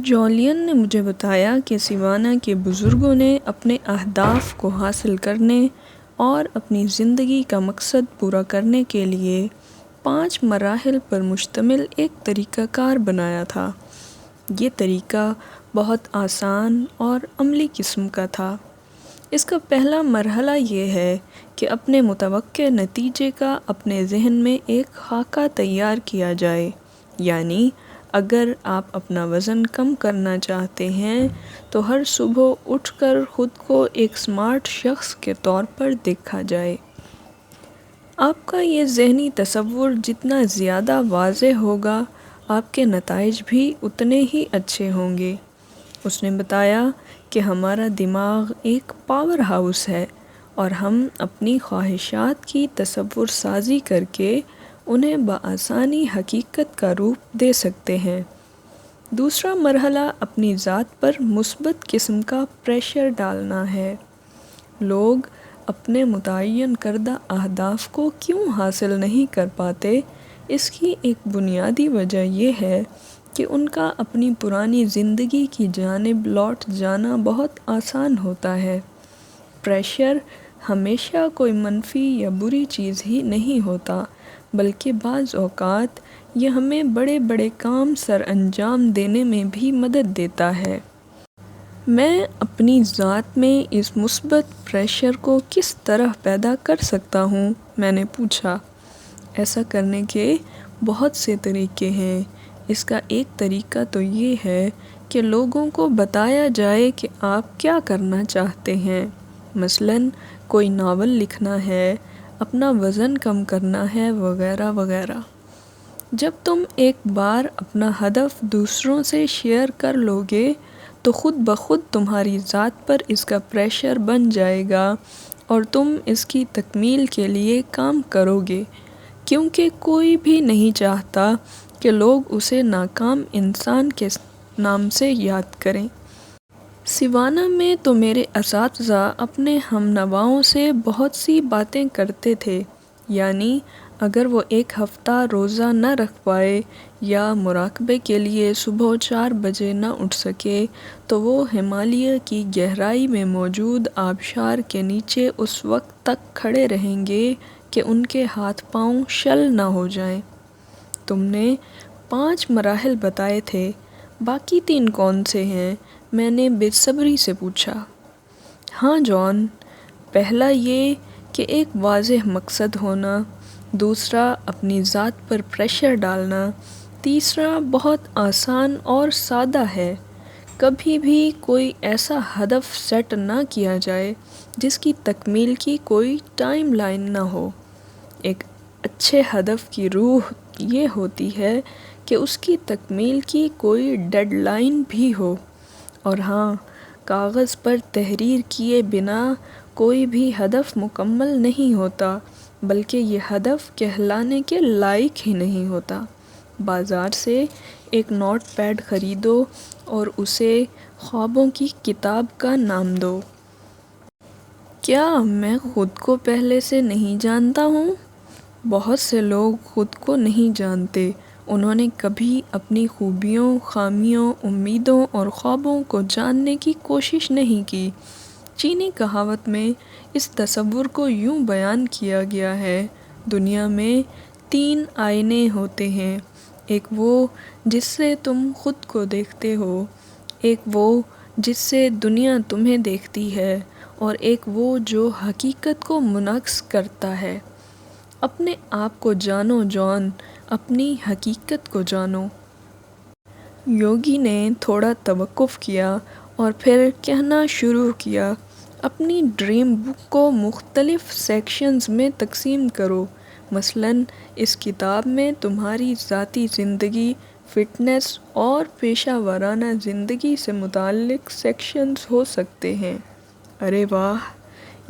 Julian نے مجھے بتایا کہ سیوانا کے بزرگوں نے اپنے اہداف کو حاصل کرنے اور اپنی زندگی کا مقصد پورا کرنے کے لیے 5 مراحل پر مشتمل ایک طریقہ کار بنایا تھا۔ یہ طریقہ بہت آسان اور عملی قسم کا تھا۔ اس کا پہلا مرحلہ یہ ہے کہ اپنے متوقع نتیجے کا اپنے ذہن میں ایک خاکہ تیار کیا جائے، یعنی اگر آپ اپنا وزن کم کرنا چاہتے ہیں تو ہر صبح اٹھ کر خود کو ایک اسمارٹ شخص کے طور پر دیکھا جائے۔ آپ کا یہ ذہنی تصور جتنا زیادہ واضح ہوگا، آپ کے نتائج بھی اتنے ہی اچھے ہوں گے۔ اس نے بتایا کہ ہمارا دماغ ایک پاور ہاؤس ہے اور ہم اپنی خواہشات کی تصور سازی کر کے انہیں بآسانی حقیقت کا روپ دے سکتے ہیں۔ دوسرا مرحلہ اپنی ذات پر مثبت قسم کا پریشر ڈالنا ہے۔ لوگ اپنے متعین کردہ اہداف کو کیوں حاصل نہیں کر پاتے؟ اس کی ایک بنیادی وجہ یہ ہے کہ ان کا اپنی پرانی زندگی کی جانب لوٹ جانا بہت آسان ہوتا ہے۔ پریشر ہمیشہ کوئی منفی یا بری چیز ہی نہیں ہوتا، بلکہ بعض اوقات یہ ہمیں بڑے بڑے کام سر انجام دینے میں بھی مدد دیتا ہے۔ میں اپنی ذات میں اس مثبت پریشر کو کس طرح پیدا کر سکتا ہوں؟ میں نے پوچھا۔ ایسا کرنے کے بہت سے طریقے ہیں۔ اس کا ایک طریقہ تو یہ ہے کہ لوگوں کو بتایا جائے کہ آپ کیا کرنا چاہتے ہیں۔ مثلاً کوئی ناول لکھنا ہے، اپنا وزن کم کرنا ہے، وغیرہ وغیرہ۔ جب تم ایک بار اپنا ہدف دوسروں سے شیئر کر لو گے تو خود بخود تمہاری ذات پر اس کا پریشر بن جائے گا اور تم اس کی تکمیل کے لیے کام کرو گے، کیونکہ کوئی بھی نہیں چاہتا کہ لوگ اسے ناکام انسان کے نام سے یاد کریں۔ سیوانا میں تو میرے اساتذہ اپنے ہم نواؤں سے بہت سی باتیں کرتے تھے، یعنی اگر وہ ایک ہفتہ روزہ نہ رکھ پائے یا مراقبے کے لیے صبح 4 بجے نہ اٹھ سکے تو وہ ہمالیہ کی گہرائی میں موجود آبشار کے نیچے اس وقت تک کھڑے رہیں گے کہ ان کے ہاتھ پاؤں شل نہ ہو جائیں۔ تم نے 5 مراحل بتائے تھے، باقی 3 کون سے ہیں؟ میں نے بے صبری سے پوچھا۔ ہاں جان، پہلا یہ کہ ایک واضح مقصد ہونا، دوسرا اپنی ذات پر پریشر ڈالنا، تیسرا بہت آسان اور سادہ ہے، کبھی بھی کوئی ایسا ہدف سیٹ نہ کیا جائے جس کی تکمیل کی کوئی ٹائم لائن نہ ہو۔ ایک اچھے ہدف کی روح یہ ہوتی ہے کہ اس کی تکمیل کی کوئی ڈیڈ لائن بھی ہو۔ اور ہاں، کاغذ پر تحریر کیے بنا کوئی بھی ہدف مکمل نہیں ہوتا، بلکہ یہ ہدف کہلانے کے لائق ہی نہیں ہوتا۔ بازار سے ایک نوٹ پیڈ خریدو اور اسے خوابوں کی کتاب کا نام دو۔ کیا میں خود کو پہلے سے نہیں جانتا ہوں؟ بہت سے لوگ خود کو نہیں جانتے۔ انہوں نے کبھی اپنی خوبیوں، خامیوں، امیدوں اور خوابوں کو جاننے کی کوشش نہیں کی۔ چینی کہاوت میں اس تصور کو یوں بیان کیا گیا ہے: دنیا میں 3 آئینے ہوتے ہیں، ایک وہ جس سے تم خود کو دیکھتے ہو، ایک وہ جس سے دنیا تمہیں دیکھتی ہے، اور ایک وہ جو حقیقت کو منعکس کرتا ہے۔ اپنے آپ کو جانو جان، اپنی حقیقت کو جانو۔ یوگی نے تھوڑا توقف کیا اور پھر کہنا شروع کیا، اپنی ڈریم بک کو مختلف سیکشنز میں تقسیم کرو۔ مثلاً اس کتاب میں تمہاری ذاتی زندگی، فٹنس اور پیشہ ورانہ زندگی سے متعلق سیکشنز ہو سکتے ہیں۔ ارے واہ،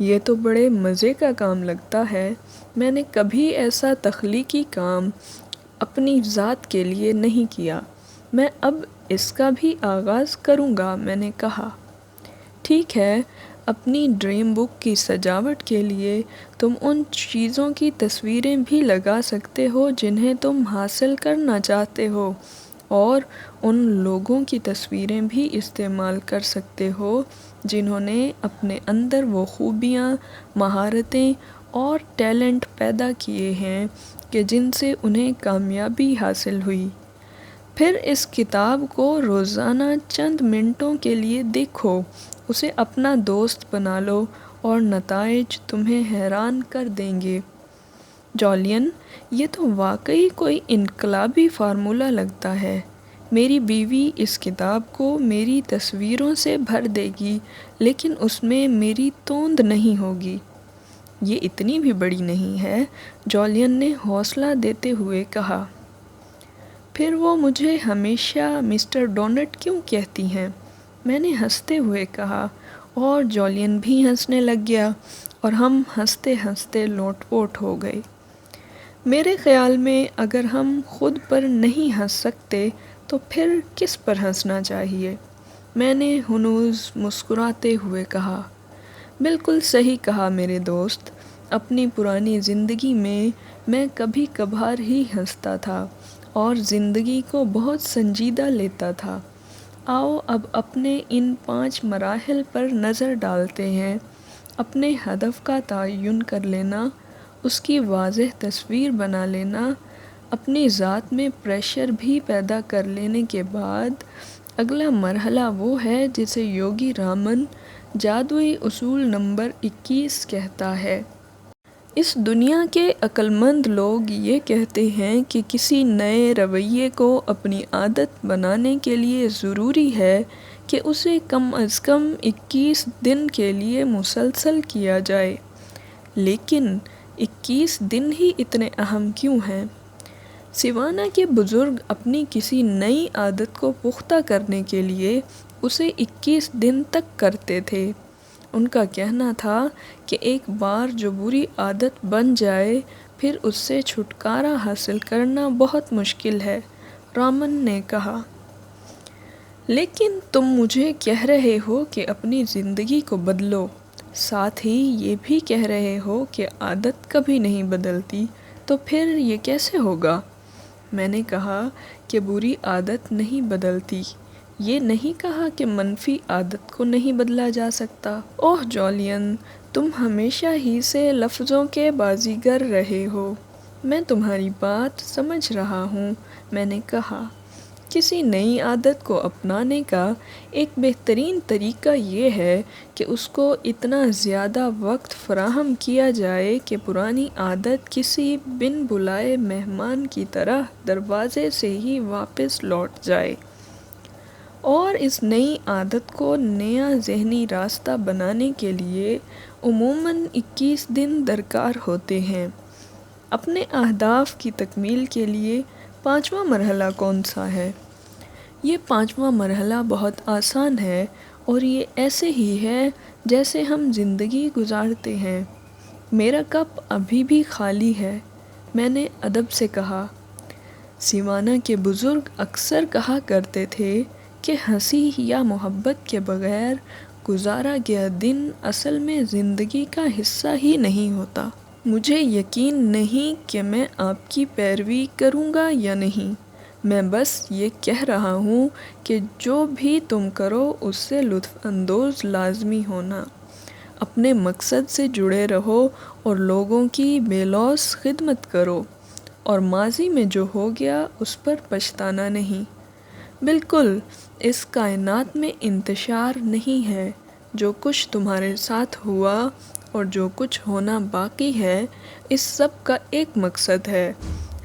یہ تو بڑے مزے کا کام لگتا ہے۔ میں نے کبھی ایسا تخلیقی کام اپنی ذات کے لیے نہیں کیا۔ میں اب اس کا بھی آغاز کروں گا، میں نے کہا۔ ٹھیک ہے، اپنی ڈریم بک کی سجاوٹ کے لیے تم ان چیزوں کی تصویریں بھی لگا سکتے ہو جنہیں تم حاصل کرنا چاہتے ہو۔ اور ان لوگوں کی تصویریں بھی استعمال کر سکتے ہو جنہوں نے اپنے اندر وہ خوبیاں، مہارتیں اور ٹیلنٹ پیدا کیے ہیں کہ جن سے انہیں کامیابی حاصل ہوئی۔ پھر اس کتاب کو روزانہ چند منٹوں کے لیے دیکھو، اسے اپنا دوست بنا لو اور نتائج تمہیں حیران کر دیں گے۔ جولین، یہ تو واقعی کوئی انقلابی فارمولہ لگتا ہے۔ میری بیوی اس کتاب کو میری تصویروں سے بھر دے گی، لیکن اس میں میری توند نہیں ہوگی۔ یہ اتنی بھی بڑی نہیں ہے، جولین نے حوصلہ دیتے ہوئے کہا۔ پھر وہ مجھے ہمیشہ مسٹر ڈونٹ کیوں کہتی ہیں؟ میں نے ہنستے ہوئے کہا، اور جولین بھی ہنسنے لگ گیا اور ہم ہنستے ہنستے لوٹ پوٹ ہو گئے۔ میرے خیال میں اگر ہم خود پر نہیں ہنس سکتے تو پھر کس پر ہنسنا چاہیے؟ میں نے ہنوز مسکراتے ہوئے کہا۔ بالکل صحیح کہا میرے دوست، اپنی پرانی زندگی میں کبھی کبھار ہی ہنستا تھا اور زندگی کو بہت سنجیدہ لیتا تھا۔ آؤ اب اپنے ان 5 مراحل پر نظر ڈالتے ہیں۔ اپنے ہدف کا تعین کر لینا، اس کی واضح تصویر بنا لینا، اپنی ذات میں پریشر بھی پیدا کر لینے کے بعد اگلا مرحلہ وہ ہے جسے یوگی رامن جادوئی اصول نمبر 21 کہتا ہے۔ اس دنیا کے عقلمند لوگ یہ کہتے ہیں کہ کسی نئے رویے کو اپنی عادت بنانے کے لیے ضروری ہے کہ اسے کم از کم 21 دن کے لیے مسلسل کیا جائے۔ لیکن 21 دن ہی اتنے اہم کیوں ہیں؟ سیوانا کے بزرگ اپنی کسی نئی عادت کو پختہ کرنے کے لیے اسے 21 دن تک کرتے تھے۔ ان کا کہنا تھا کہ ایک بار جو بری عادت بن جائے پھر اس سے چھٹکارا حاصل کرنا بہت مشکل ہے۔ رامن نے کہا۔ لیکن تم مجھے کہہ رہے ہو کہ اپنی زندگی کو بدلو، ساتھ ہی یہ بھی کہہ رہے ہو کہ عادت کبھی نہیں بدلتی، تو پھر یہ کیسے ہوگا؟ میں نے کہا کہ بری عادت نہیں بدلتی، یہ نہیں کہا کہ منفی عادت کو نہیں بدلا جا سکتا۔ اوہ جولین، تم ہمیشہ ہی سے لفظوں کے بازیگر رہے ہو۔ میں تمہاری بات سمجھ رہا ہوں، میں نے کہا۔ کسی نئی عادت کو اپنانے کا ایک بہترین طریقہ یہ ہے کہ اس کو اتنا زیادہ وقت فراہم کیا جائے کہ پرانی عادت کسی بن بلائے مہمان کی طرح دروازے سے ہی واپس لوٹ جائے۔ اور اس نئی عادت کو نیا ذہنی راستہ بنانے کے لیے عموماً 21 دن درکار ہوتے ہیں۔ اپنے اہداف کی تکمیل کے لیے 5واں مرحلہ کون سا ہے؟ یہ 5واں مرحلہ بہت آسان ہے اور یہ ایسے ہی ہے جیسے ہم زندگی گزارتے ہیں۔ میرا کپ ابھی بھی خالی ہے، میں نے ادب سے کہا۔ سیوانا کے بزرگ اکثر کہا کرتے تھے کہ ہنسی یا محبت کے بغیر گزارا گیا دن اصل میں زندگی کا حصہ ہی نہیں ہوتا۔ مجھے یقین نہیں کہ میں آپ کی پیروی کروں گا یا نہیں، میں بس یہ کہہ رہا ہوں کہ جو بھی تم کرو اس سے لطف اندوز لازمی ہونا، اپنے مقصد سے جڑے رہو اور لوگوں کی بے لوث خدمت کرو، اور ماضی میں جو ہو گیا اس پر پچھتانا نہیں۔ بالکل، اس کائنات میں انتشار نہیں ہے۔ جو کچھ تمہارے ساتھ ہوا اور جو کچھ ہونا باقی ہے، اس سب کا ایک مقصد ہے۔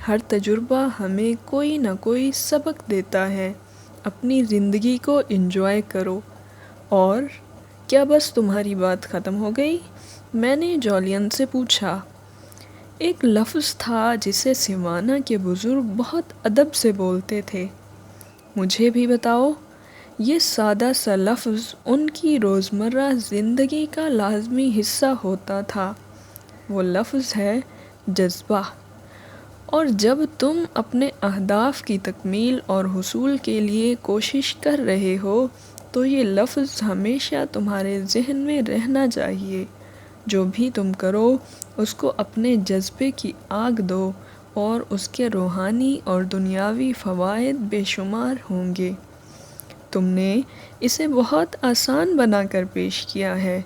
ہر تجربہ ہمیں کوئی نہ کوئی سبق دیتا ہے۔ اپنی زندگی کو انجوائے کرو۔ اور کیا بس تمہاری بات ختم ہو گئی؟ میں نے جولین سے پوچھا۔ ایک لفظ تھا جسے سیوانا کے بزرگ بہت ادب سے بولتے تھے۔ مجھے بھی بتاؤ۔ یہ سادہ سا لفظ ان کی روزمرہ زندگی کا لازمی حصہ ہوتا تھا۔ وہ لفظ ہے جذبہ۔ اور جب تم اپنے اہداف کی تکمیل اور حصول کے لیے کوشش کر رہے ہو تو یہ لفظ ہمیشہ تمہارے ذہن میں رہنا چاہیے۔ جو بھی تم کرو اس کو اپنے جذبے کی آگ دو اور اس کے روحانی اور دنیاوی فوائد بے شمار ہوں گے۔ تم نے اسے بہت آسان بنا کر پیش کیا ہے۔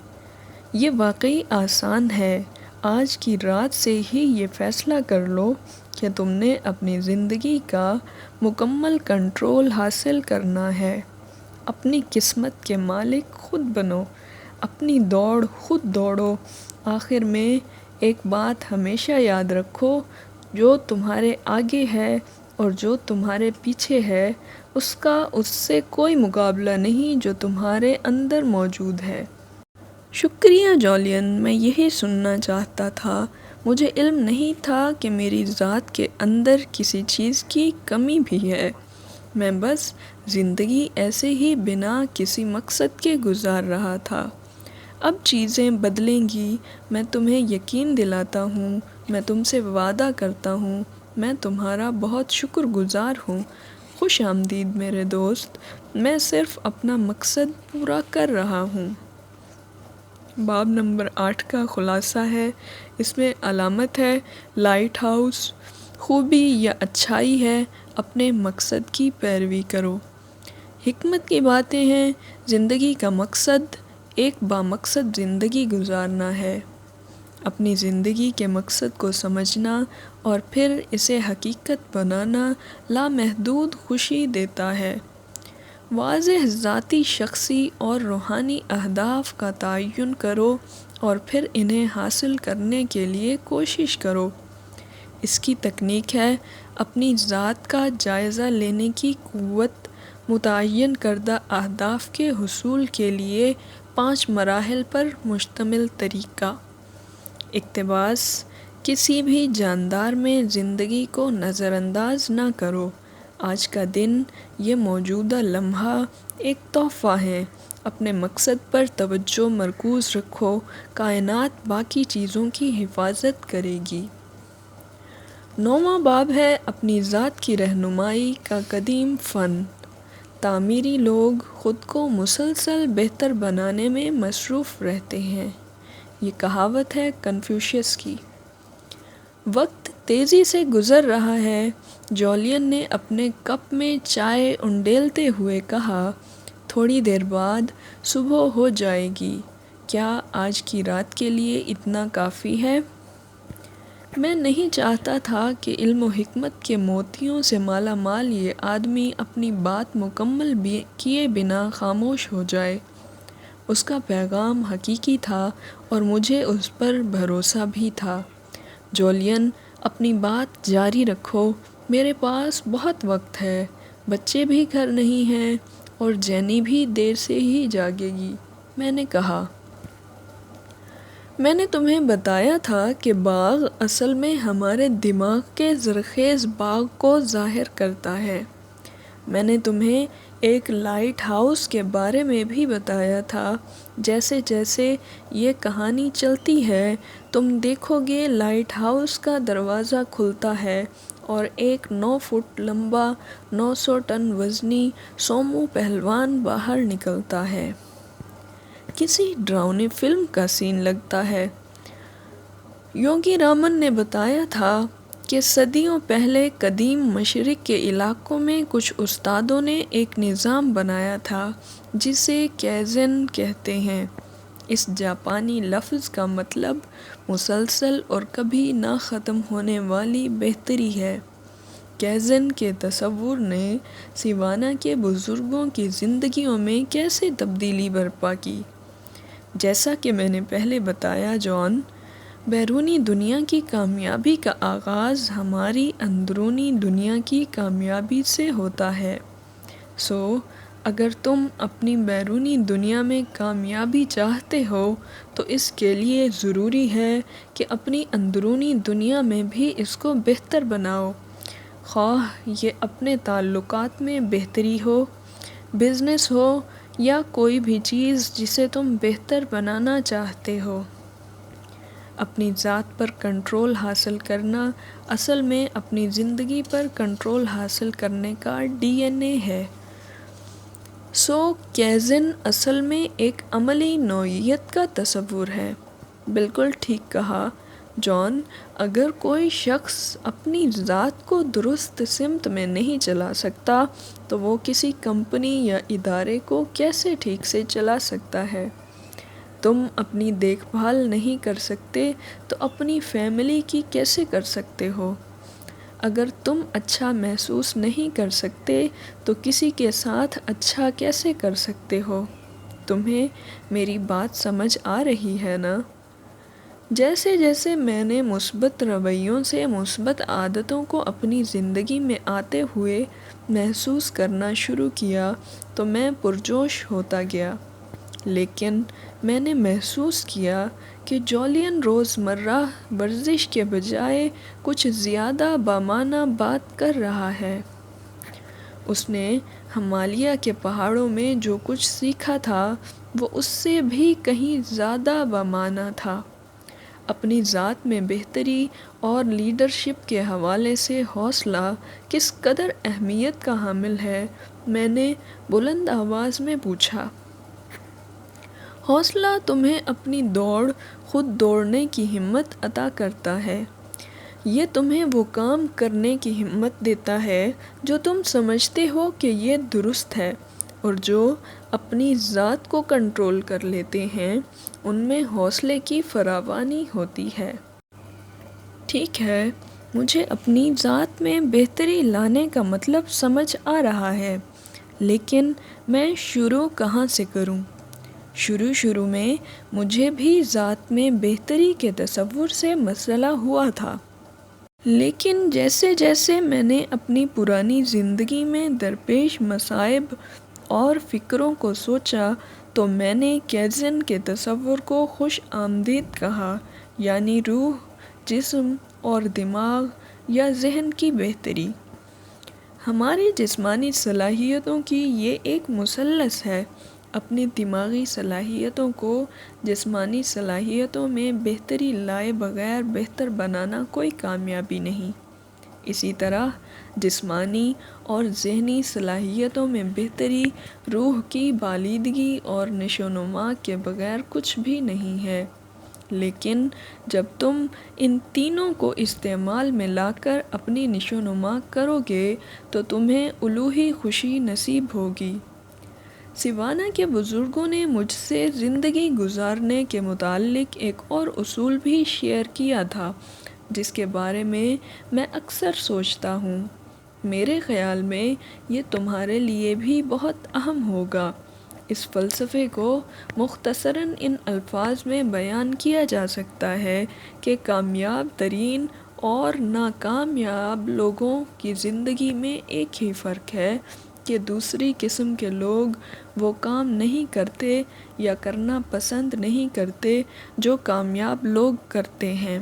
یہ واقعی آسان ہے۔ آج کی رات سے ہی یہ فیصلہ کر لو کہ تم نے اپنی زندگی کا مکمل کنٹرول حاصل کرنا ہے۔ اپنی قسمت کے مالک خود بنو، اپنی دوڑ خود دوڑو۔ آخر میں ایک بات ہمیشہ یاد رکھو، جو تمہارے آگے ہے اور جو تمہارے پیچھے ہے، اس سے کوئی مقابلہ نہیں جو تمہارے اندر موجود ہے۔ شکریہ جولین، میں یہی سننا چاہتا تھا۔ مجھے علم نہیں تھا کہ میری ذات کے اندر کسی چیز کی کمی بھی ہے۔ میں بس زندگی ایسے ہی بنا کسی مقصد کے گزار رہا تھا۔ اب چیزیں بدلیں گی، میں تمہیں یقین دلاتا ہوں، میں تم سے وعدہ کرتا ہوں۔ میں تمہارا بہت شکر گزار ہوں۔ خوش آمدید میرے دوست، میں صرف اپنا مقصد پورا کر رہا ہوں۔ باب نمبر 8 کا خلاصہ ہے۔ اس میں علامت ہے لائٹ ہاؤس۔ خوبی یا اچھائی ہے، اپنے مقصد کی پیروی کرو۔ حکمت کی باتیں ہیں۔ زندگی کا مقصد ایک بامقصد زندگی گزارنا ہے۔ اپنی زندگی کے مقصد کو سمجھنا اور پھر اسے حقیقت بنانا لامحدود خوشی دیتا ہے۔ واضح ذاتی، شخصی اور روحانی اہداف کا تعین کرو اور پھر انہیں حاصل کرنے کے لیے کوشش کرو۔ اس کی تکنیک ہے اپنی ذات کا جائزہ لینے کی قوت۔ متعین کردہ اہداف کے حصول کے لیے 5 مراحل پر مشتمل طریقہ۔ اقتباس: کسی بھی جاندار میں زندگی کو نظر انداز نہ کرو۔ آج کا دن، یہ موجودہ لمحہ ایک تحفہ ہے۔ اپنے مقصد پر توجہ مرکوز رکھو، کائنات باقی چیزوں کی حفاظت کرے گی۔ 9واں باب ہے اپنی ذات کی رہنمائی کا قدیم فن۔ تعمیری لوگ خود کو مسلسل بہتر بنانے میں مصروف رہتے ہیں۔ یہ کہاوت ہے کنفیوشس کی۔ وقت تیزی سے گزر رہا ہے۔ جولین نے اپنے کپ میں چائے انڈیلتے ہوئے کہا، تھوڑی دیر بعد صبح ہو جائے گی۔ کیا آج کی رات کے لیے اتنا کافی ہے؟ میں نہیں چاہتا تھا کہ علم و حکمت کے موتیوں سے مالا مال یہ آدمی اپنی بات مکمل کیے بنا خاموش ہو جائے۔ اس کا پیغام حقیقی تھا اور مجھے اس پر بھروسہ بھی تھا۔ جولین، اپنی بات جاری رکھو۔ میرے پاس بہت وقت ہے۔ بچے بھی گھر نہیں ہیں اور جینی بھی دیر سے ہی جاگے گی۔ میں نے کہا، میں نے تمہیں بتایا تھا کہ باغ اصل میں ہمارے دماغ کے زرخیز باغ کو ظاہر کرتا ہے۔ میں نے تمہیں ایک لائٹ ہاؤس کے بارے میں بھی بتایا تھا۔ جیسے جیسے یہ کہانی چلتی ہے، تم دیکھو گے لائٹ ہاؤس کا دروازہ کھلتا ہے اور ایک 9 فٹ لمبا، 900 ٹن وزنی سومو پہلوان باہر نکلتا ہے۔ کسی ڈراؤنی فلم کا سین لگتا ہے۔ یوگی رامن نے بتایا تھا کہ صدیوں پہلے قدیم مشرق کے علاقوں میں کچھ استادوں نے ایک نظام بنایا تھا جسے کائزن کہتے ہیں۔ اس جاپانی لفظ کا مطلب مسلسل اور کبھی نہ ختم ہونے والی بہتری ہے۔ کائزن کے تصور نے سیوانا کے بزرگوں کی زندگیوں میں کیسے تبدیلی برپا کی؟ جیسا کہ میں نے پہلے بتایا جان، بیرونی دنیا کی کامیابی کا آغاز ہماری اندرونی دنیا کی کامیابی سے ہوتا ہے۔ اگر تم اپنی بیرونی دنیا میں کامیابی چاہتے ہو تو اس کے لیے ضروری ہے کہ اپنی اندرونی دنیا میں بھی اس کو بہتر بناؤ، خواہ یہ اپنے تعلقات میں بہتری ہو، بزنس ہو یا کوئی بھی چیز جسے تم بہتر بنانا چاہتے ہو۔ اپنی ذات پر کنٹرول حاصل کرنا اصل میں اپنی زندگی پر کنٹرول حاصل کرنے کا DNA ہے۔ کائزن اصل میں ایک عملی نوعیت کا تصور ہے۔ بالکل ٹھیک کہا۔ جان، اگر کوئی شخص اپنی ذات کو درست سمت میں نہیں چلا سکتا تو وہ کسی کمپنی یا ادارے کو کیسے ٹھیک سے چلا سکتا ہے؟ تم اپنی دیکھ بھال نہیں کر سکتے تو اپنی فیملی کی کیسے کر سکتے ہو؟ اگر تم اچھا محسوس نہیں کر سکتے تو کسی کے ساتھ اچھا کیسے کر سکتے ہو؟ تمہیں میری بات سمجھ آ رہی ہے نا؟ جیسے جیسے میں نے مثبت رویوں سے مثبت عادتوں کو اپنی زندگی میں آتے ہوئے محسوس کرنا شروع کیا تو میں پرجوش ہوتا گیا، لیکن میں نے محسوس کیا کہ جولین روزمرہ ورزش کے بجائے کچھ زیادہ بامعنی بات کر رہا ہے۔ اس نے ہمالیہ کے پہاڑوں میں جو کچھ سیکھا تھا وہ اس سے بھی کہیں زیادہ بامعنی تھا۔ اپنی ذات میں بہتری اور لیڈرشپ کے حوالے سے حوصلہ کس قدر اہمیت کا حامل ہے، میں نے بلند آواز میں پوچھا۔ حوصلہ تمہیں اپنی دوڑ خود دوڑنے کی ہمت عطا کرتا ہے۔ یہ تمہیں وہ کام کرنے کی ہمت دیتا ہے جو تم سمجھتے ہو کہ یہ درست ہے، اور جو اپنی ذات کو کنٹرول کر لیتے ہیں ان میں حوصلے کی فراوانی ہوتی ہے۔ ٹھیک ہے، مجھے اپنی ذات میں بہتری لانے کا مطلب سمجھ آ رہا ہے، لیکن میں شروع کہاں سے کروں؟ شروع میں مجھے بھی ذات میں بہتری کے تصور سے مسئلہ ہوا تھا، لیکن جیسے جیسے میں نے اپنی پرانی زندگی میں درپیش مصائب اور فکروں کو سوچا تو میں نے کیزن کے تصور کو خوش آمدید کہا، یعنی روح، جسم اور دماغ یا ذہن کی بہتری۔ ہماری جسمانی صلاحیتوں کی یہ ایک مثلث ہے۔ اپنی دماغی صلاحیتوں کو جسمانی صلاحیتوں میں بہتری لائے بغیر بہتر بنانا کوئی کامیابی نہیں۔ اسی طرح جسمانی اور ذہنی صلاحیتوں میں بہتری روح کی بالیدگی اور نشوونما کے بغیر کچھ بھی نہیں ہے، لیکن جب تم ان تینوں کو استعمال میں لا کر اپنی نشوونما کرو گے تو تمہیں الوہی خوشی نصیب ہوگی۔ سیوانا کے بزرگوں نے مجھ سے زندگی گزارنے کے متعلق ایک اور اصول بھی شیئر کیا تھا جس کے بارے میں اکثر سوچتا ہوں۔ میرے خیال میں یہ تمہارے لیے بھی بہت اہم ہوگا۔ اس فلسفے کو مختصراً ان الفاظ میں بیان کیا جا سکتا ہے کہ کامیاب ترین اور ناکامیاب لوگوں کی زندگی میں ایک ہی فرق ہے کہ دوسری قسم کے لوگ وہ کام نہیں کرتے یا کرنا پسند نہیں کرتے جو کامیاب لوگ کرتے ہیں۔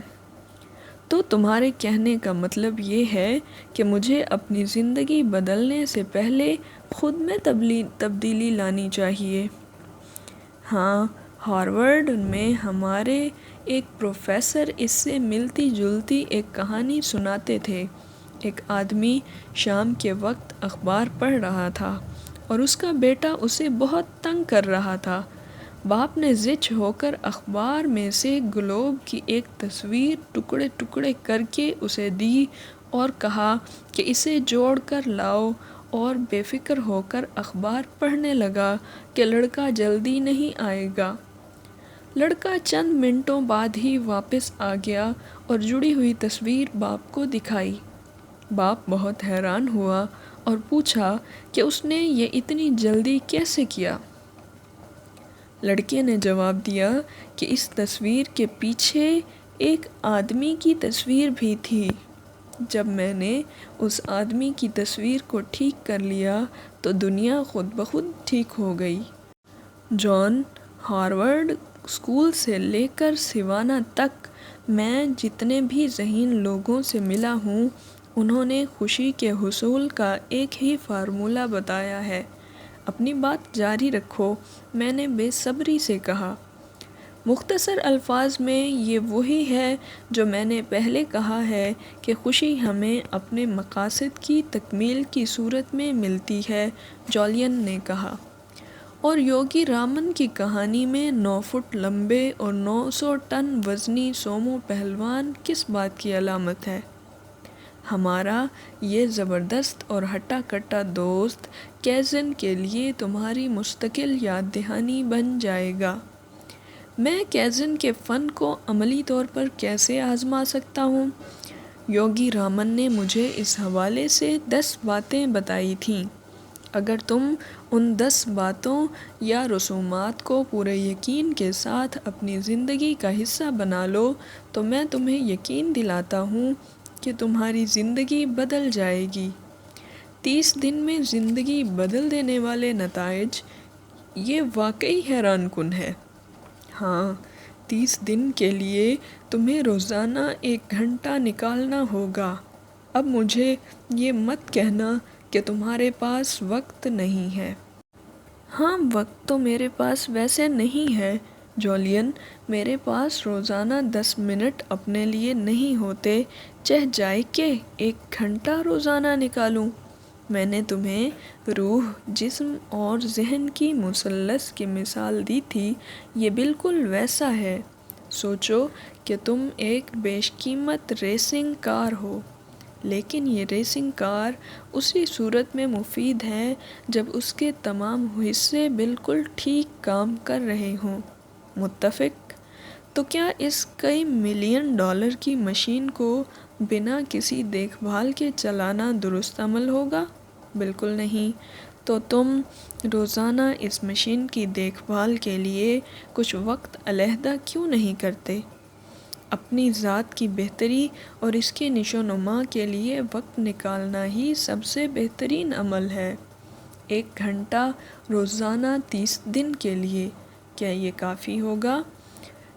تو تمہارے کہنے کا مطلب یہ ہے کہ مجھے اپنی زندگی بدلنے سے پہلے خود میں تبدیلی لانی چاہیے۔ ہاں، ہارورڈ میں ہمارے ایک پروفیسر اس سے ملتی جلتی ایک کہانی سناتے تھے۔ ایک آدمی شام کے وقت اخبار پڑھ رہا تھا اور اس کا بیٹا اسے بہت تنگ کر رہا تھا۔ باپ نے زچ ہو کر اخبار میں سے گلوب کی ایک تصویر ٹکڑے ٹکڑے کر کے اسے دی اور کہا کہ اسے جوڑ کر لاؤ، اور بے فکر ہو کر اخبار پڑھنے لگا کہ لڑکا جلدی نہیں آئے گا۔ لڑکا چند منٹوں بعد ہی واپس آ گیا اور جڑی ہوئی تصویر باپ کو دکھائی۔ باپ بہت حیران ہوا اور پوچھا کہ اس نے یہ اتنی جلدی کیسے کیا؟ لڑکے نے جواب دیا کہ اس تصویر کے پیچھے ایک آدمی کی تصویر بھی تھی۔ جب میں نے اس آدمی کی تصویر کو ٹھیک کر لیا تو دنیا خود بخود ٹھیک ہو گئی۔ جان، ہارورڈ اسکول سے لے کر سیوانا تک میں جتنے بھی ذہین لوگوں سے ملا ہوں انہوں نے خوشی کے حصول کا ایک ہی فارمولہ بتایا ہے۔ اپنی بات جاری رکھو، میں نے بے صبری سے کہا۔ مختصر الفاظ میں یہ وہی ہے جو میں نے پہلے کہا ہے کہ خوشی ہمیں اپنے مقاصد کی تکمیل کی صورت میں ملتی ہے، جولین نے کہا۔ اور یوگی رامن کی کہانی میں 9 فٹ لمبے اور 900 ٹن وزنی سومو پہلوان کس بات کی علامت ہے؟ ہمارا یہ زبردست اور ہٹا کٹا دوست کیزن کے لیے تمہاری مستقل یاد دہانی بن جائے گا۔ میں کیزن کے فن کو عملی طور پر کیسے آزما سکتا ہوں؟ یوگی رامن نے مجھے اس حوالے سے 10 باتیں بتائی تھیں۔ اگر تم ان 10 باتوں یا رسومات کو پورے یقین کے ساتھ اپنی زندگی کا حصہ بنا لو تو میں تمہیں یقین دلاتا ہوں کہ تمہاری زندگی بدل جائے گی۔ 30 دن میں زندگی بدل دینے والے نتائج، یہ واقعی حیران کن ہے۔ ہاں، 30 دن کے لیے تمہیں روزانہ 1 گھنٹہ نکالنا ہوگا۔ اب مجھے یہ مت کہنا کہ تمہارے پاس وقت نہیں ہے۔ ہاں، وقت تو میرے پاس ویسے نہیں ہے جولین، میرے پاس روزانہ 10 منٹ اپنے لیے نہیں ہوتے، چہ جائے کہ 1 گھنٹہ روزانہ نکالوں۔ میں نے تمہیں روح، جسم اور ذہن کی مثلث کی مثال دی تھی، یہ بالکل ویسا ہے۔ سوچو کہ تم ایک بیش قیمت ریسنگ کار ہو، لیکن یہ ریسنگ کار اسی صورت میں مفید ہے جب اس کے تمام حصے بالکل ٹھیک کام کر رہے ہوں۔ متفق؟ تو کیا اس کئی ملین ڈالر کی مشین کو بنا کسی دیکھ بھال کے چلانا درست عمل ہوگا؟ بالکل نہیں۔ تو تم روزانہ اس مشین کی دیکھ بھال کے لیے کچھ وقت علیحدہ کیوں نہیں کرتے؟ اپنی ذات کی بہتری اور اس کے نشو و نما کے لیے وقت نکالنا ہی سب سے بہترین عمل ہے۔ 1 گھنٹہ روزانہ 30 دن کے لیے، کیا یہ کافی ہوگا؟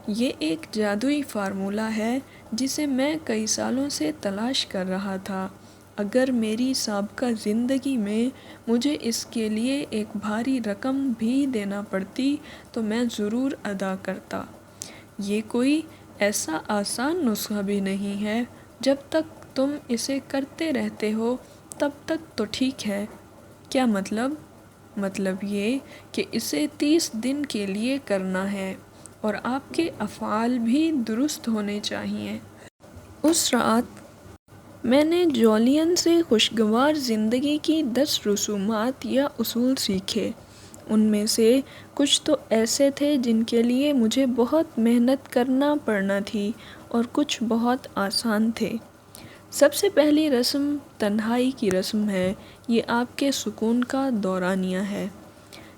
یہ ایک جادوئی فارمولہ ہے جسے میں کئی سالوں سے تلاش کر رہا تھا۔ اگر میری سابقہ زندگی میں مجھے اس کے لیے ایک بھاری رقم بھی دینا پڑتی تو میں ضرور ادا کرتا۔ یہ کوئی ایسا آسان نسخہ بھی نہیں ہے۔ جب تک تم اسے کرتے رہتے ہو تب تک تو ٹھیک ہے۔ کیا مطلب؟ مطلب یہ کہ اسے 30 دن کے لیے کرنا ہے اور آپ کے افعال بھی درست ہونے چاہئیں۔ اس رات میں نے جولین سے خوشگوار زندگی کی 10 رسومات یا اصول سیکھے۔ ان میں سے کچھ تو ایسے تھے جن کے لیے مجھے بہت محنت کرنا پڑنا تھی اور کچھ بہت آسان تھے۔ سب سے پہلی رسم تنہائی کی رسم ہے۔ یہ آپ کے سکون کا دورانیہ ہے۔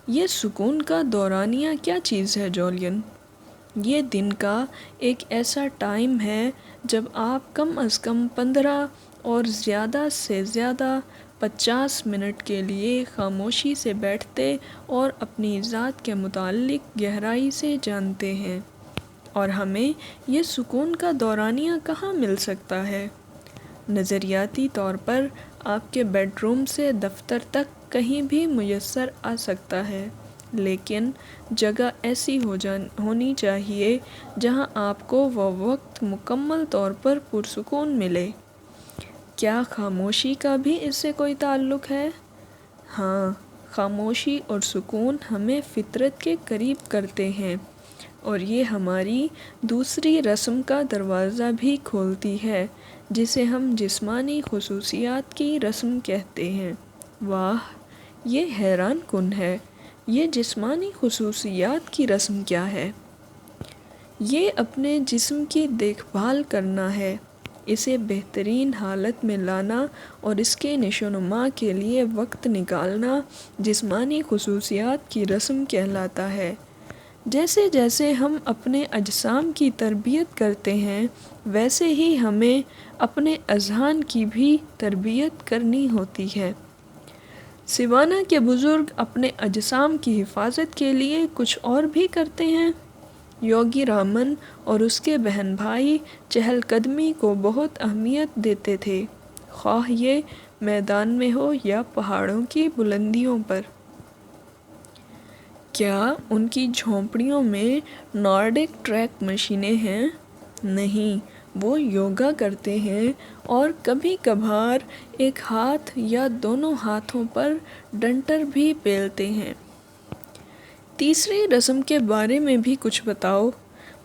یہ سکون کا دورانیہ کیا چیز ہے جولین؟ یہ دن کا ایک ایسا ٹائم ہے جب آپ کم از کم 15 اور زیادہ سے زیادہ 50 منٹ کے لیے خاموشی سے بیٹھتے اور اپنی ذات کے متعلق گہرائی سے جانتے ہیں۔ اور ہمیں یہ سکون کا دورانیہ کہاں مل سکتا ہے؟ نظریاتی طور پر آپ کے بیڈ روم سے دفتر تک کہیں بھی میسر آ سکتا ہے، لیکن جگہ ایسی ہونی چاہیے جہاں آپ کو وہ وقت مکمل طور پر پرسکون ملے۔ کیا خاموشی کا بھی اس سے کوئی تعلق ہے؟ ہاں، خاموشی اور سکون ہمیں فطرت کے قریب کرتے ہیں، اور یہ ہماری دوسری رسم کا دروازہ بھی کھولتی ہے جسے ہم جسمانی خصوصیات کی رسم کہتے ہیں۔ واہ، یہ حیران کن ہے۔ یہ جسمانی خصوصیات کی رسم کیا ہے؟ یہ اپنے جسم کی دیکھ بھال کرنا ہے، اسے بہترین حالت میں لانا اور اس کے نشو و نما کے لیے وقت نکالنا جسمانی خصوصیات کی رسم کہلاتا ہے۔ جیسے جیسے ہم اپنے اجسام کی تربیت کرتے ہیں، ویسے ہی ہمیں اپنے اذہان کی بھی تربیت کرنی ہوتی ہے۔ سیوانا کے بزرگ اپنے اجسام کی حفاظت کے لیے کچھ اور بھی کرتے ہیں۔ یوگی رامن اور اس کے بہن بھائی چہل قدمی کو بہت اہمیت دیتے تھے، خواہ یہ میدان میں ہو یا پہاڑوں کی بلندیوں پر۔ کیا ان کی جھونپڑیوں میں نارڈک ٹریک مشینیں ہیں؟ نہیں، وہ یوگا کرتے ہیں اور کبھی کبھار ایک ہاتھ یا دونوں ہاتھوں پر ڈنٹر بھی پیلتے ہیں۔ تیسری رسم کے بارے میں بھی کچھ بتاؤ،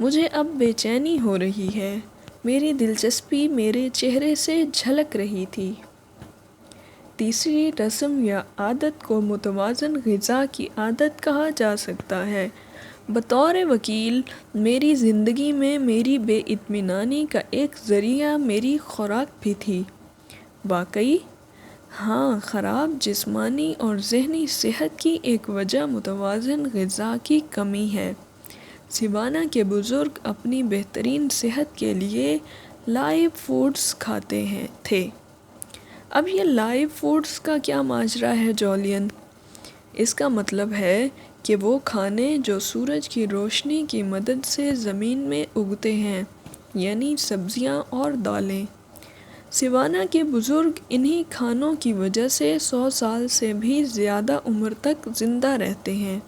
مجھے اب بے چینی ہو رہی ہے، میری دلچسپی میرے چہرے سے جھلک رہی تھی۔ تیسری رسم یا عادت کو متوازن غذا کی عادت کہا جا سکتا ہے۔ بطور وکیل، میری زندگی میں میری بے اطمینانی کا ایک ذریعہ میری خوراک بھی تھی۔ واقعی؟ ہاں، خراب جسمانی اور ذہنی صحت کی ایک وجہ متوازن غذا کی کمی ہے۔ سیوانا کے بزرگ اپنی بہترین صحت کے لیے لائیو فوڈز کھاتے تھے۔ اب یہ لائیو فوڈز کا کیا ماجرا ہے جولین؟ اس کا مطلب ہے کہ وہ کھانے جو سورج کی روشنی کی مدد سے زمین میں اگتے ہیں، یعنی سبزیاں اور دالیں۔ سیوانا کے بزرگ انہی کھانوں کی وجہ سے 100 سال سے بھی زیادہ عمر تک زندہ رہتے ہیں۔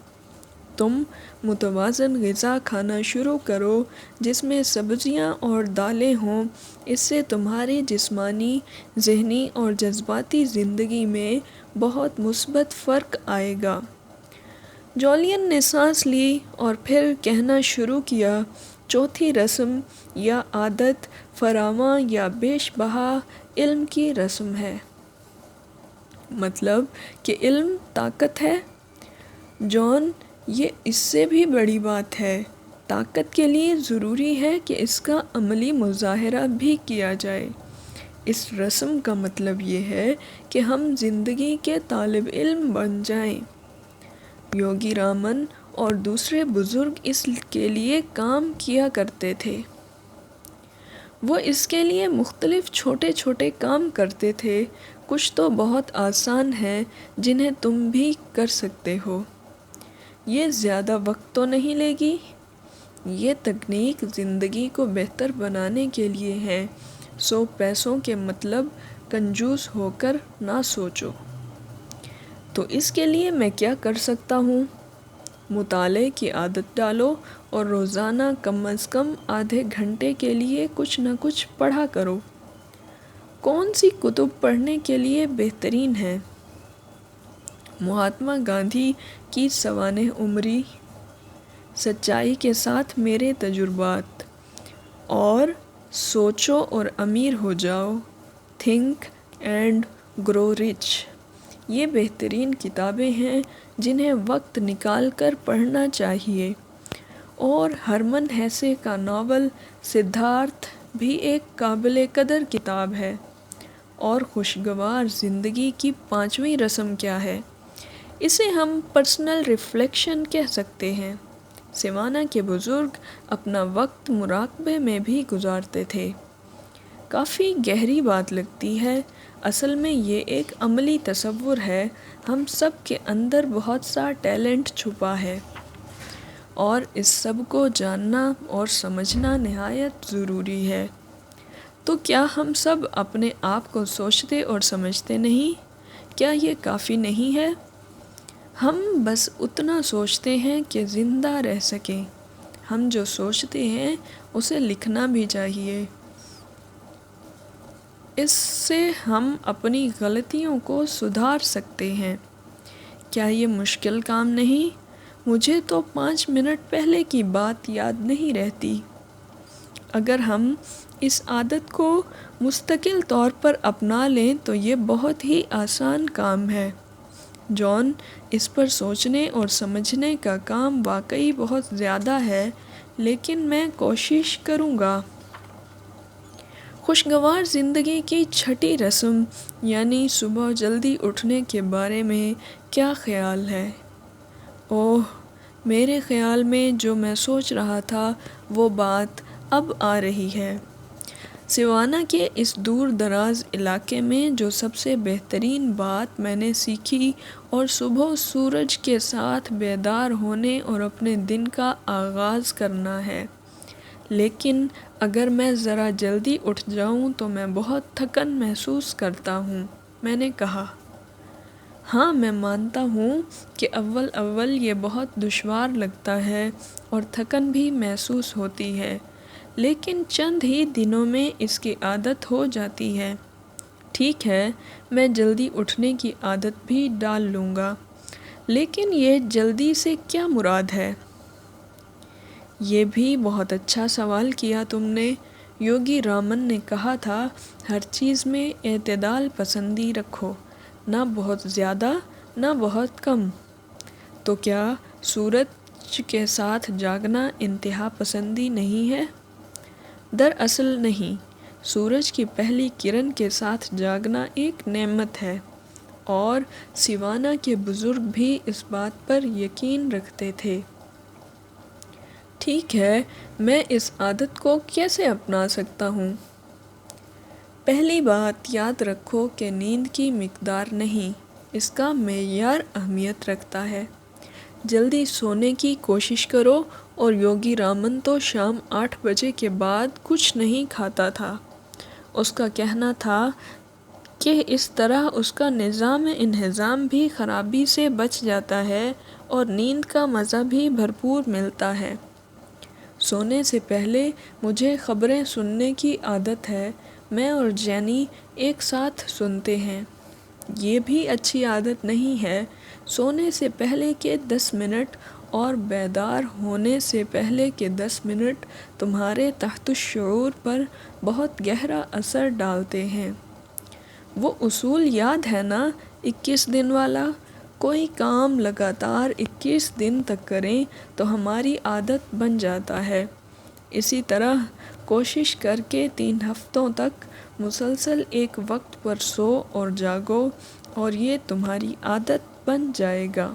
تم متوازن غذا کھانا شروع کرو جس میں سبزیاں اور دالیں ہوں، اس سے تمہاری جسمانی، ذہنی اور جذباتی زندگی میں بہت مثبت فرق آئے گا۔ جولین نے سانس لی اور پھر کہنا شروع کیا، چوتھی رسم یا عادت فراواں یا بیش بہا علم کی رسم ہے۔ مطلب کہ علم طاقت ہے؟ جان، یہ اس سے بھی بڑی بات ہے۔ طاقت کے لیے ضروری ہے کہ اس کا عملی مظاہرہ بھی کیا جائے۔ اس رسم کا مطلب یہ ہے کہ ہم زندگی کے طالب علم بن جائیں۔ یوگی رامن اور دوسرے بزرگ اس کے لیے کام کیا کرتے تھے۔ وہ اس کے لیے مختلف چھوٹے چھوٹے کام کرتے تھے۔ کچھ تو بہت آسان ہیں جنہیں تم بھی کر سکتے ہو۔ یہ زیادہ وقت تو نہیں لے گی؟ یہ تکنیک زندگی کو بہتر بنانے کے لیے ہے، سو پیسوں کے مطلب کنجوس ہو کر نہ سوچو۔ تو اس کے لیے میں کیا کر سکتا ہوں؟ مطالعے کی عادت ڈالو اور روزانہ کم از کم آدھے گھنٹے کے لیے کچھ نہ کچھ پڑھا کرو۔ کون سی کتب پڑھنے کے لیے بہترین ہیں؟ مہاتما گاندھی کی سوانح عمری، سچائی کے ساتھ میرے تجربات، اور سوچو اور امیر ہو جاؤ، تھنک اینڈ گرو رچ۔ یہ بہترین کتابیں ہیں جنہیں وقت نکال کر پڑھنا چاہیے۔ اور ہرمن ہیسے کا ناول سدھارتھ بھی ایک قابل قدر کتاب ہے۔ اور خوشگوار زندگی کی 5ویں رسم کیا ہے؟ اسے ہم پرسنل ریفلیکشن کہہ سکتے ہیں۔ سیوانا کے بزرگ اپنا وقت مراقبے میں بھی گزارتے تھے۔ کافی گہری بات لگتی ہے۔ اصل میں یہ ایک عملی تصور ہے۔ ہم سب کے اندر بہت سا ٹیلنٹ چھپا ہے، اور اس سب کو جاننا اور سمجھنا نہایت ضروری ہے۔ تو کیا ہم سب اپنے آپ کو سوچتے اور سمجھتے نہیں؟ کیا یہ کافی نہیں ہے؟ ہم بس اتنا سوچتے ہیں کہ زندہ رہ سکیں۔ ہم جو سوچتے ہیں اسے لکھنا بھی چاہیے۔ اس سے ہم اپنی غلطیوں کو سدھار سکتے ہیں۔ کیا یہ مشکل کام نہیں؟ مجھے تو 5 منٹ پہلے کی بات یاد نہیں رہتی۔ اگر ہم اس عادت کو مستقل طور پر اپنا لیں تو یہ بہت ہی آسان کام ہے۔ جان، اس پر سوچنے اور سمجھنے کا کام واقعی بہت زیادہ ہے، لیکن میں کوشش کروں گا۔ خوشگوار زندگی کی 6ٹھی رسم یعنی صبح جلدی اٹھنے کے بارے میں کیا خیال ہے؟ اوہ، میرے خیال میں جو میں سوچ رہا تھا وہ بات اب آ رہی ہے۔ سیوانا کے اس دور دراز علاقے میں جو سب سے بہترین بات میں نے سیکھی اور صبح سورج کے ساتھ بیدار ہونے اور اپنے دن کا آغاز کرنا ہے۔ لیکن اگر میں ذرا جلدی اٹھ جاؤں تو میں بہت تھکن محسوس کرتا ہوں، میں نے کہا۔ ہاں، میں مانتا ہوں کہ اول یہ بہت دشوار لگتا ہے اور تھکن بھی محسوس ہوتی ہے، لیکن چند ہی دنوں میں اس کی عادت ہو جاتی ہے۔ ٹھیک ہے، میں جلدی اٹھنے کی عادت بھی ڈال لوں گا، لیکن یہ جلدی سے کیا مراد ہے؟ یہ بھی بہت اچھا سوال کیا تم نے۔ یوگی رامن نے کہا تھا، ہر چیز میں اعتدال پسندی رکھو، نہ بہت زیادہ نہ بہت کم۔ تو کیا سورج کے ساتھ جاگنا انتہا پسندی نہیں ہے؟ دراصل نہیں، سورج کی پہلی کرن کے ساتھ جاگنا ایک نعمت ہے، اور سیوانا کے بزرگ بھی اس بات پر یقین رکھتے تھے۔ ٹھیک ہے، میں اس عادت کو کیسے اپنا سکتا ہوں؟ پہلی بات یاد رکھو کہ نیند کی مقدار نہیں، اس کا معیار اہمیت رکھتا ہے۔ جلدی سونے کی کوشش کرو، اور یوگی رامن تو شام 8 بجے کے بعد کچھ نہیں کھاتا تھا۔ اس کا کہنا تھا کہ اس طرح اس کا نظام انہضام بھی خرابی سے بچ جاتا ہے اور نیند کا مزہ بھی بھرپور ملتا ہے۔ سونے سے پہلے مجھے خبریں سننے کی عادت ہے، میں اور جینی ایک ساتھ سنتے ہیں۔ یہ بھی اچھی عادت نہیں ہے۔ سونے سے پہلے کے 10 منٹ اور بیدار ہونے سے پہلے کے 10 منٹ تمہارے تحت الشعور پر بہت گہرا اثر ڈالتے ہیں۔ وہ اصول یاد ہے نا، 21 دن والا؟ کوئی کام لگاتار 21 دن تک کریں تو ہماری عادت بن جاتا ہے۔ اسی طرح کوشش کر کے 3 ہفتوں تک مسلسل ایک وقت پر سو اور جاگو، اور یہ تمہاری عادت بن جائے گا۔